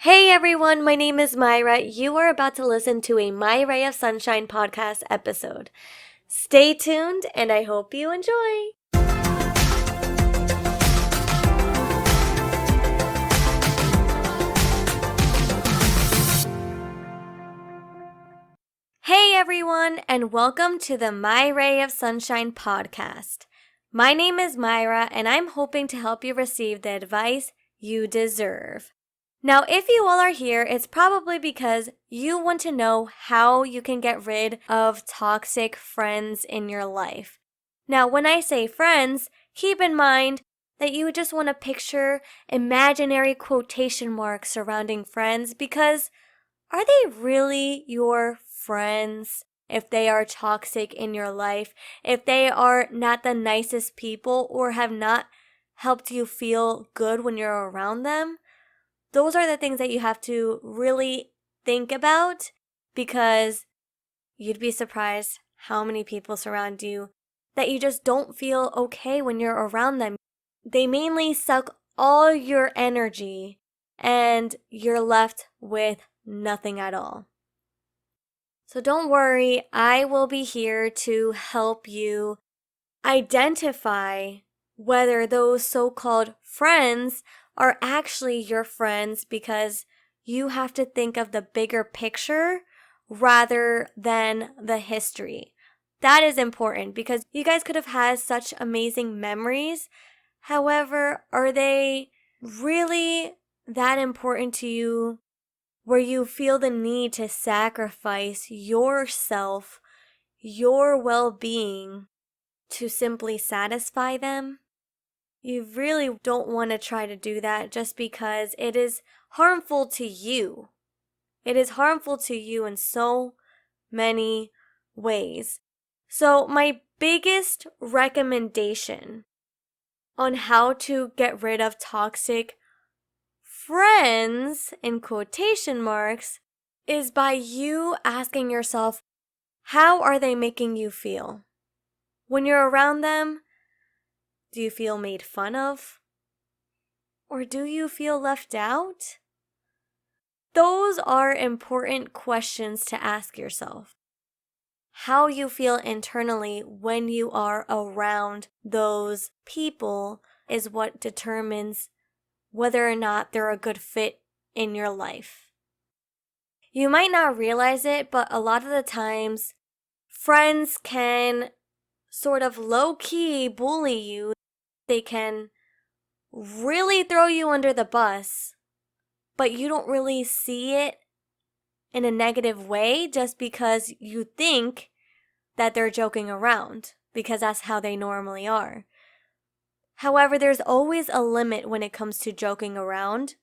Hey everyone, my name is Myra. You are about to listen to a My Ray of Sunshine podcast episode. Stay tuned and I hope you enjoy. Hey everyone, and welcome to the My Ray of Sunshine podcast. My name is Myra, and I'm hoping to help you receive the advice you deserve. Now, if you all are here, it's probably because you want to know how you can get rid of toxic friends in your life. Now, when I say friends, keep in mind that you just want to picture imaginary quotation marks surrounding friends because are they really your friends if they are toxic in your life, if they are not the nicest people or have not helped you feel good when you're around them? Those are the things that you have to really think about because you'd be surprised how many people surround you that you just don't feel okay when you're around them. They mainly suck all your energy and you're left with nothing at all. So don't worry, I will be here to help you identify whether those so-called friends are actually your friends because you have to think of the bigger picture rather than the history. That is important because you guys could have had such amazing memories. However, are they really that important to you where you feel the need to sacrifice yourself, your well-being, to simply satisfy them? You really don't want to try to do that just because it is harmful to you. It is harmful to you in so many ways. So my biggest recommendation on how to get rid of toxic friends, in quotation marks, is by you asking yourself, how are they making you feel? When you're around them, do you feel made fun of? Or do you feel left out? Those are important questions to ask yourself. How you feel internally when you are around those people is what determines whether or not they're a good fit in your life. You might not realize it, but a lot of the times, friends can sort of low-key bully you. They can really throw you under the bus, but you don't really see it in a negative way just because you think that they're joking around because that's how they normally are. However, there's always a limit when it comes to joking around.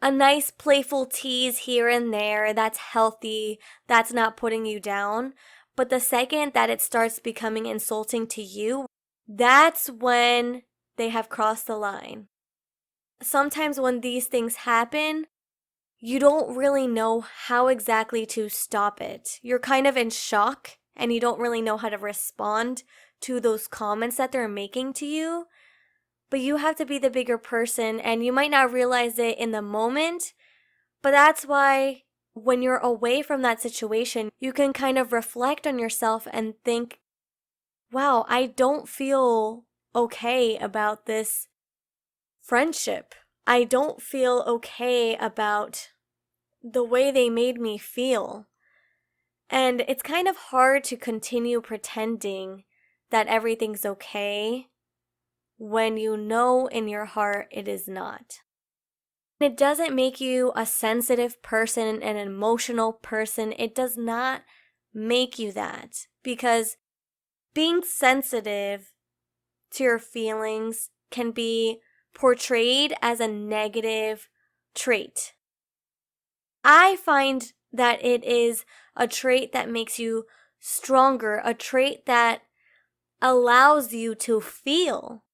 A nice playful tease here and there, that's healthy, that's not putting you down. But the second that it starts becoming insulting to you, that's when they have crossed the line. Sometimes when these things happen, you don't really know how exactly to stop it. You're kind of in shock and you don't really know how to respond to those comments that they're making to you. But you have to be the bigger person and you might not realize it in the moment. But that's why when you're away from that situation, you can kind of reflect on yourself and think, wow, I don't feel okay about this friendship. I don't feel okay about the way they made me feel. And it's kind of hard to continue pretending that everything's okay when you know in your heart it is not. It doesn't make you a sensitive person, an emotional person. It does not make you that because being sensitive to your feelings can be portrayed as a negative trait. I find that it is a trait that makes you stronger, a trait that allows you to feel.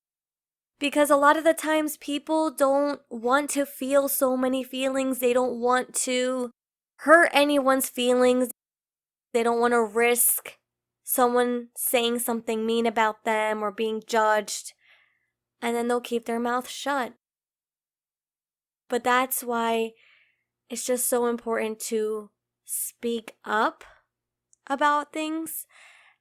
Because a lot of the times people don't want to feel so many feelings. They don't want to hurt anyone's feelings. They don't want to risk someone saying something mean about them or being judged. And then they'll keep their mouth shut. But that's why it's just so important to speak up about things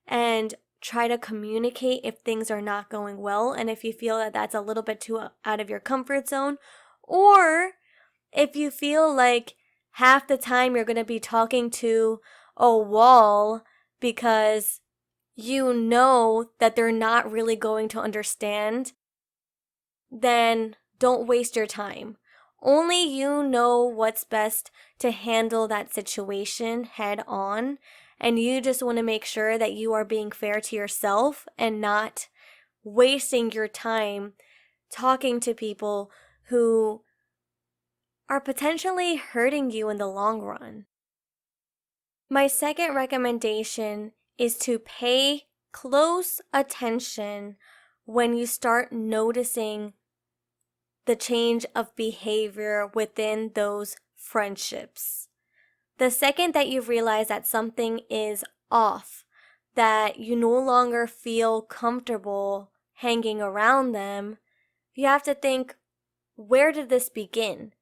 and try to communicate if things are not going well, and if you feel that that's a little bit too out of your comfort zone, or if you feel like half the time you're going to be talking to a wall because you know that they're not really going to understand, then don't waste your time. Only you know what's best to handle that situation head on, and you just want to make sure that you are being fair to yourself and not wasting your time talking to people who are potentially hurting you in the long run. My second recommendation is to pay close attention when you start noticing the change of behavior within those friendships. The second that you realize that something is off, that you no longer feel comfortable hanging around them, you have to think, where did this begin?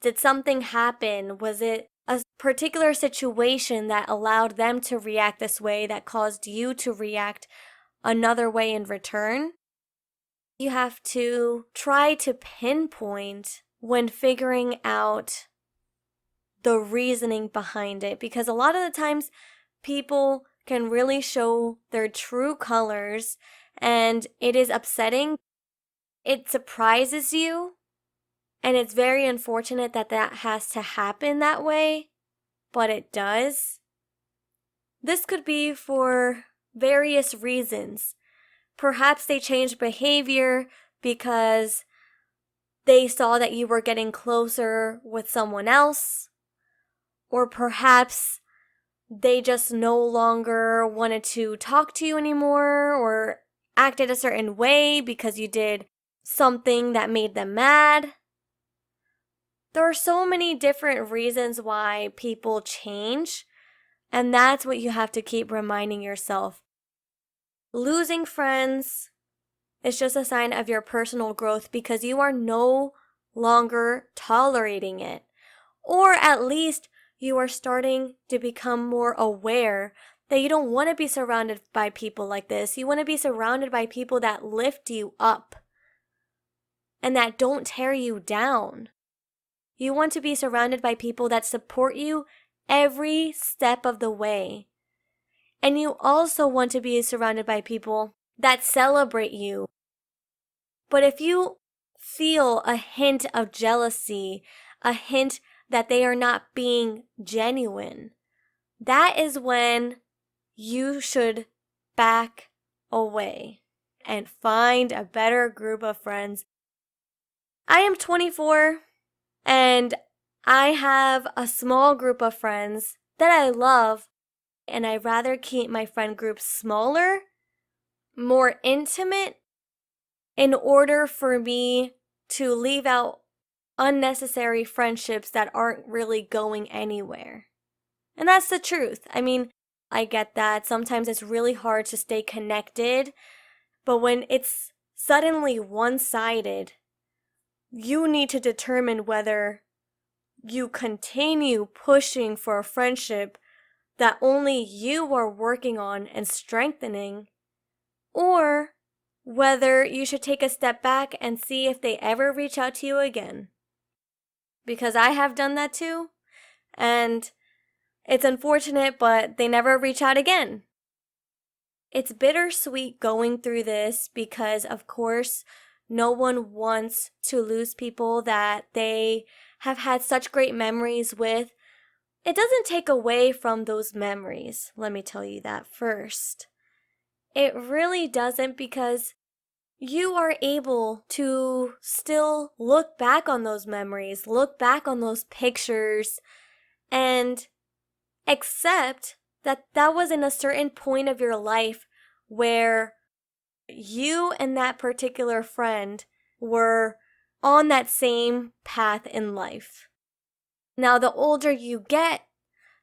Did something happen? Was it a particular situation that allowed them to react this way that caused you to react another way in return? You have to try to pinpoint when figuring out the reasoning behind it, because a lot of the times people can really show their true colors and it is upsetting. It surprises you, and it's very unfortunate that that has to happen that way, but it does. This could be for various reasons. Perhaps they changed behavior because they saw that you were getting closer with someone else, or perhaps they just no longer wanted to talk to you anymore or acted a certain way because you did something that made them mad. There are so many different reasons why people change, and that's what you have to keep reminding yourself. Losing friends is just a sign of your personal growth because you are no longer tolerating it. Or at least you are starting to become more aware that you don't want to be surrounded by people like this. You want to be surrounded by people that lift you up and that don't tear you down. You want to be surrounded by people that support you every step of the way. And you also want to be surrounded by people that celebrate you. But if you feel a hint of jealousy, a hint that they are not being genuine, that is when you should back away and find a better group of friends. I am 24 and I have a small group of friends that I love, and I'd rather keep my friend group smaller, more intimate, in order for me to leave out unnecessary friendships that aren't really going anywhere. And that's the truth. I mean, I get that sometimes it's really hard to stay connected, but when it's suddenly one-sided, you need to determine whether you continue pushing for a friendship that only you are working on and strengthening, or whether you should take a step back and see if they ever reach out to you again. Because I have done that too, and it's unfortunate, but they never reach out again. It's bittersweet going through this because, of course, no one wants to lose people that they have had such great memories with. It doesn't take away from those memories, let me tell you that first. It really doesn't, because you are able to still look back on those memories, look back on those pictures, and accept that that was in a certain point of your life where you and that particular friend were on that same path in life. Now, the older you get,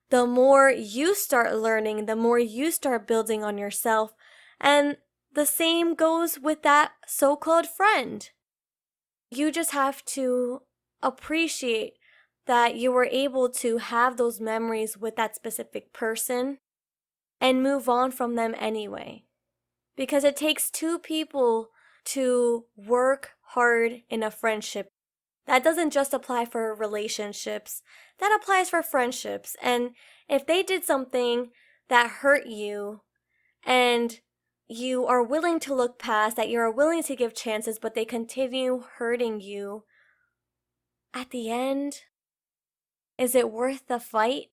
the more you start learning, the more you start building on yourself, and the same goes with that so-called friend. You just have to appreciate that you were able to have those memories with that specific person and move on from them anyway. Because it takes two people to work hard in a friendship. That doesn't just apply for relationships, that applies for friendships. And if they did something that hurt you and you are willing to look past, that you are willing to give chances, but they continue hurting you, at the end, is it worth the fight?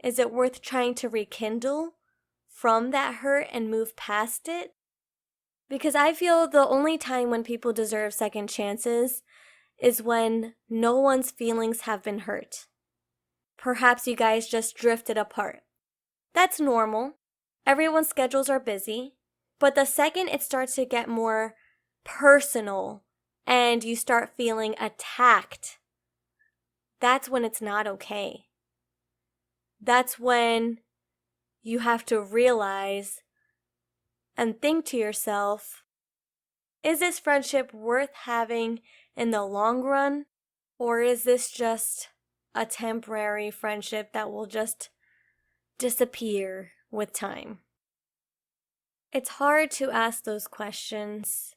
Is it worth trying to rekindle from that hurt and move past it? Because I feel the only time when people deserve second chances is when no one's feelings have been hurt. Perhaps you guys just drifted apart. That's normal. Everyone's schedules are busy. But the second it starts to get more personal and you start feeling attacked, that's when it's not okay. That's when you have to realize and think to yourself, is this friendship worth having in the long run? Or is this just a temporary friendship that will just disappear with time? It's hard to ask those questions,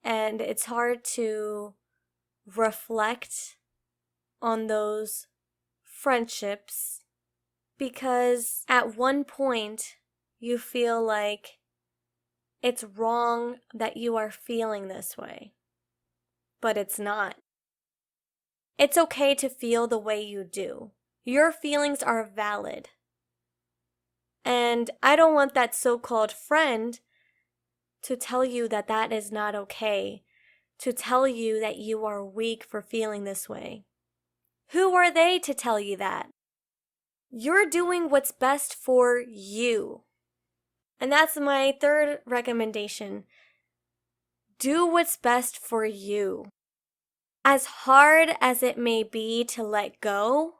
and it's hard to reflect on those friendships because at one point you feel like it's wrong that you are feeling this way, but it's not. It's okay to feel the way you do. Your feelings are valid. And I don't want that so-called friend to tell you that that is not okay, to tell you that you are weak for feeling this way. Who are they to tell you that? You're doing what's best for you. And that's my third recommendation. Do what's best for you. As hard as it may be to let go,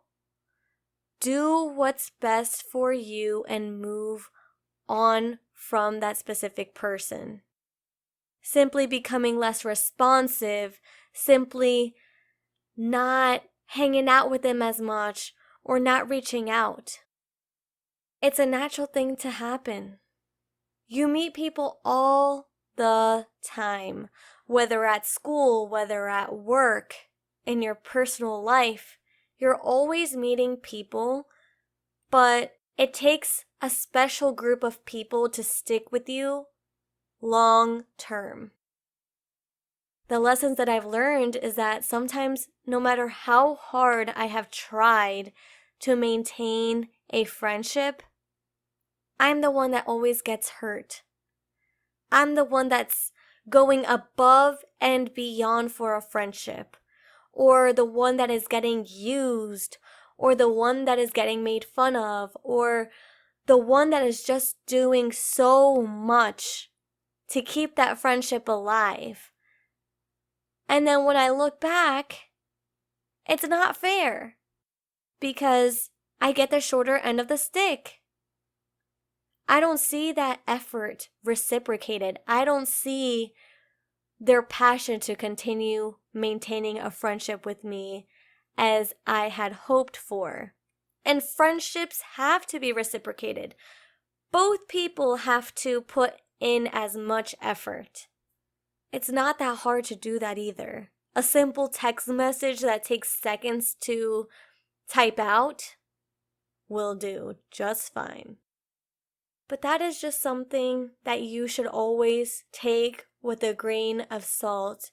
do what's best for you and move on from that specific person. Simply becoming less responsive, simply not hanging out with them as much, or not reaching out. It's a natural thing to happen. You meet people all the time, whether at school, whether at work, in your personal life. You're always meeting people, but it takes a special group of people to stick with you long term. The lessons that I've learned is that sometimes, no matter how hard I have tried to maintain a friendship, I'm the one that always gets hurt. I'm the one that's going above and beyond for a friendship, or the one that is getting used, or the one that is getting made fun of, or the one that is just doing so much to keep that friendship alive. And then when I look back, it's not fair because I get the shorter end of the stick. I don't see that effort reciprocated. I don't see their passion to continue maintaining a friendship with me as I had hoped for. And friendships have to be reciprocated. Both people have to put in as much effort. It's not that hard to do that either. A simple text message that takes seconds to type out will do just fine. But that is just something that you should always take with a grain of salt.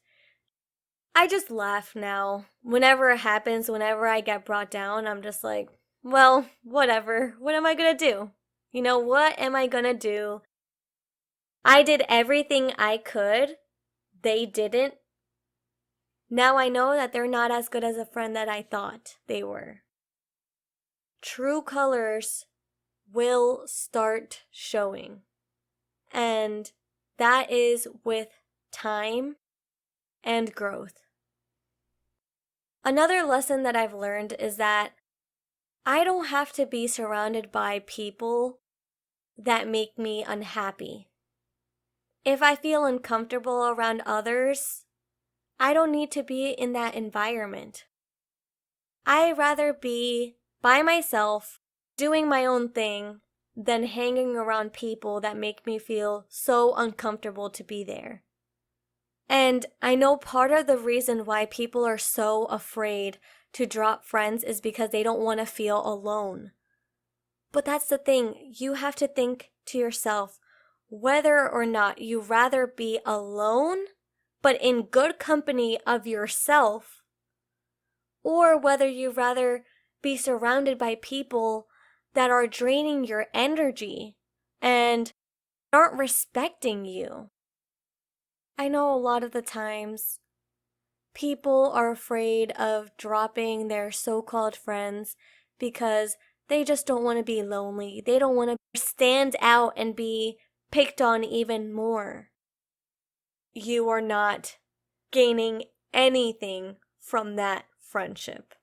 I just laugh now. Whenever it happens, whenever I get brought down, I'm just like, well, whatever. What am I gonna do? You know, what am I gonna do? I did everything I could. They didn't. Now I know that they're not as good as a friend that I thought they were. True colors will start showing. And that is with time and growth. Another lesson that I've learned is that I don't have to be surrounded by people that make me unhappy. If I feel uncomfortable around others, I don't need to be in that environment. I'd rather be by myself, doing my own thing, than hanging around people that make me feel so uncomfortable to be there. And I know part of the reason why people are so afraid to drop friends is because they don't want to feel alone. But that's the thing, you have to think to yourself whether or not you rather be alone, but in good company of yourself, or whether you rather be surrounded by people that are draining your energy and aren't respecting you. I know a lot of the times people are afraid of dropping their so-called friends because they just don't want to be lonely. They don't want to stand out and be picked on even more. You are not gaining anything from that friendship.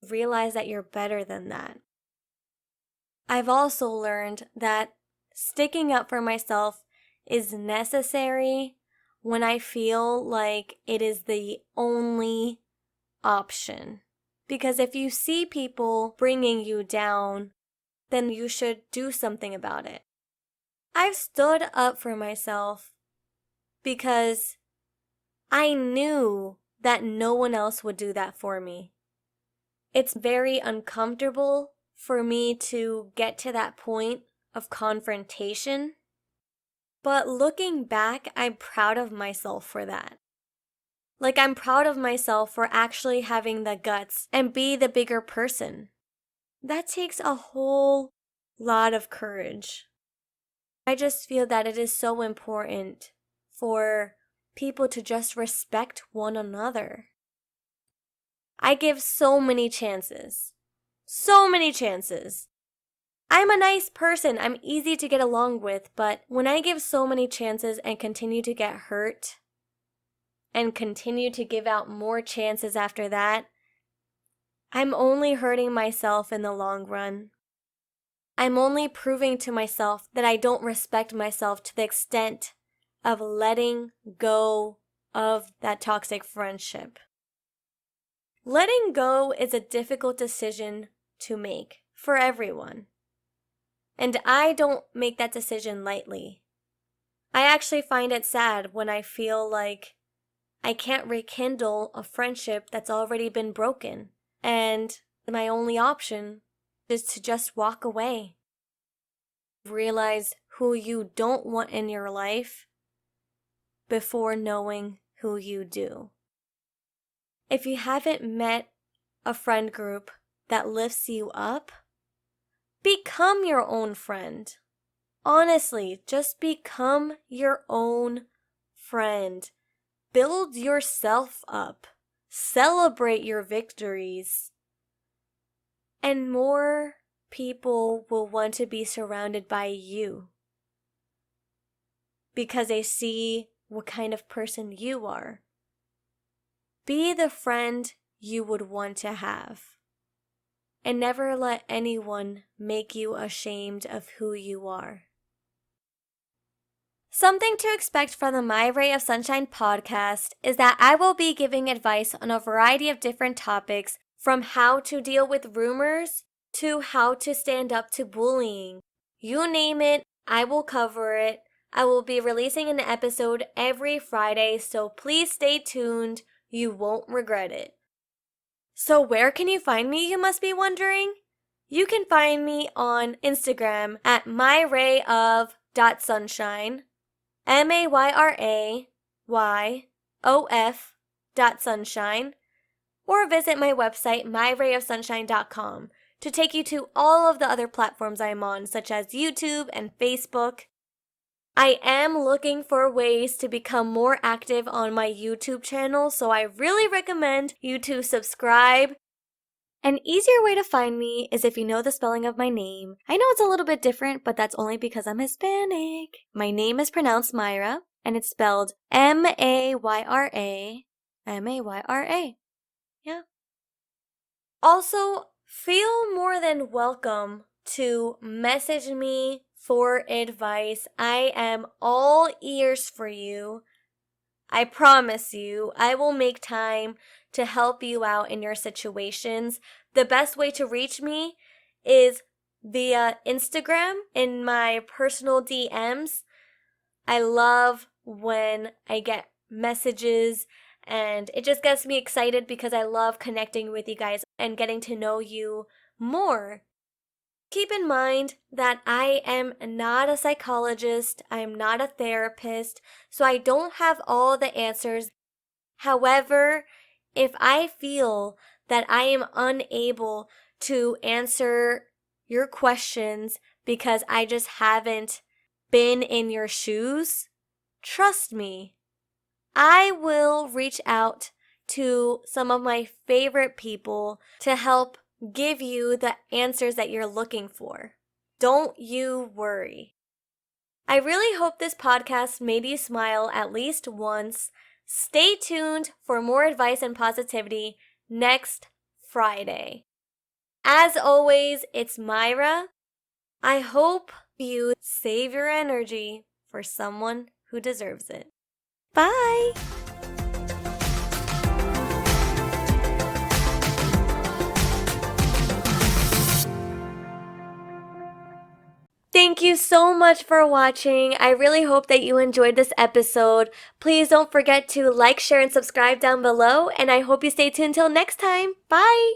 Realize that you're better than that. I've also learned that sticking up for myself is necessary when I feel like it is the only option. Because if you see people bringing you down, then you should do something about it. I've stood up for myself because I knew that no one else would do that for me. It's very uncomfortable for me to get to that point of confrontation. But looking back, I'm proud of myself for that. Like, I'm proud of myself for actually having the guts and be the bigger person. That takes a whole lot of courage. I just feel that it is so important for people to just respect one another. I give so many chances. So many chances. I'm a nice person. I'm easy to get along with, but when I give so many chances and continue to get hurt, and continue to give out more chances after that, I'm only hurting myself in the long run. I'm only proving to myself that I don't respect myself to the extent of letting go of that toxic friendship. Letting go is a difficult decision to make for everyone. And I don't make that decision lightly. I actually find it sad when I feel like I can't rekindle a friendship that's already been broken, and my only option is to just walk away. Realize who you don't want in your life before knowing who you do. If you haven't met a friend group that lifts you up, become your own friend. Honestly, just become your own friend. Build yourself up. Celebrate your victories. And more people will want to be surrounded by you because they see what kind of person you are. Be the friend you would want to have. And never let anyone make you ashamed of who you are. Something to expect from the My Ray of Sunshine podcast is that I will be giving advice on a variety of different topics, from how to deal with rumors to how to stand up to bullying. You name it, I will cover it. I will be releasing an episode every Friday, so please stay tuned. You won't regret it. So where can you find me, you must be wondering? You can find me on Instagram at myrayof.sunshine. MAYRAYOF.sunshine, or visit my website myrayofsunshine.com to take you to all of the other platforms I'm on, such as YouTube and Facebook. I am looking for ways to become more active on my YouTube channel, so I really recommend you to subscribe. An easier way to find me is if you know the spelling of my name. I know it's a little bit different, but that's only because I'm Hispanic. My name is pronounced Mayra, and it's spelled Mayra. Mayra. Yeah. Also, feel more than welcome to message me for advice. I am all ears for you. I promise you, I will make time to help you out in your situations. The best way to reach me is via Instagram in my personal DMs. I love when I get messages, and it just gets me excited because I love connecting with you guys and getting to know you more. Keep in mind that I am not a psychologist, I am not a therapist, so I don't have all the answers. However, if I feel that I am unable to answer your questions because I just haven't been in your shoes, trust me, I will reach out to some of my favorite people to help give you the answers that you're looking for. Don't you worry. I really hope this podcast made you smile at least once. Stay tuned for more advice and positivity next Friday. As always, it's Mayra. I hope you save your energy for someone who deserves it. Bye! Thank you so much for watching. I really hope that you enjoyed this episode. Please don't forget to like, share, and subscribe down below, and I hope you stay tuned till next time. Bye!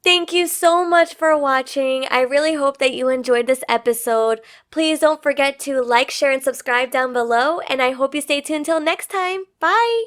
Thank you so much for watching. I really hope that you enjoyed this episode. Please don't forget to like, share, and subscribe down below, and I hope you stay tuned till next time. Bye!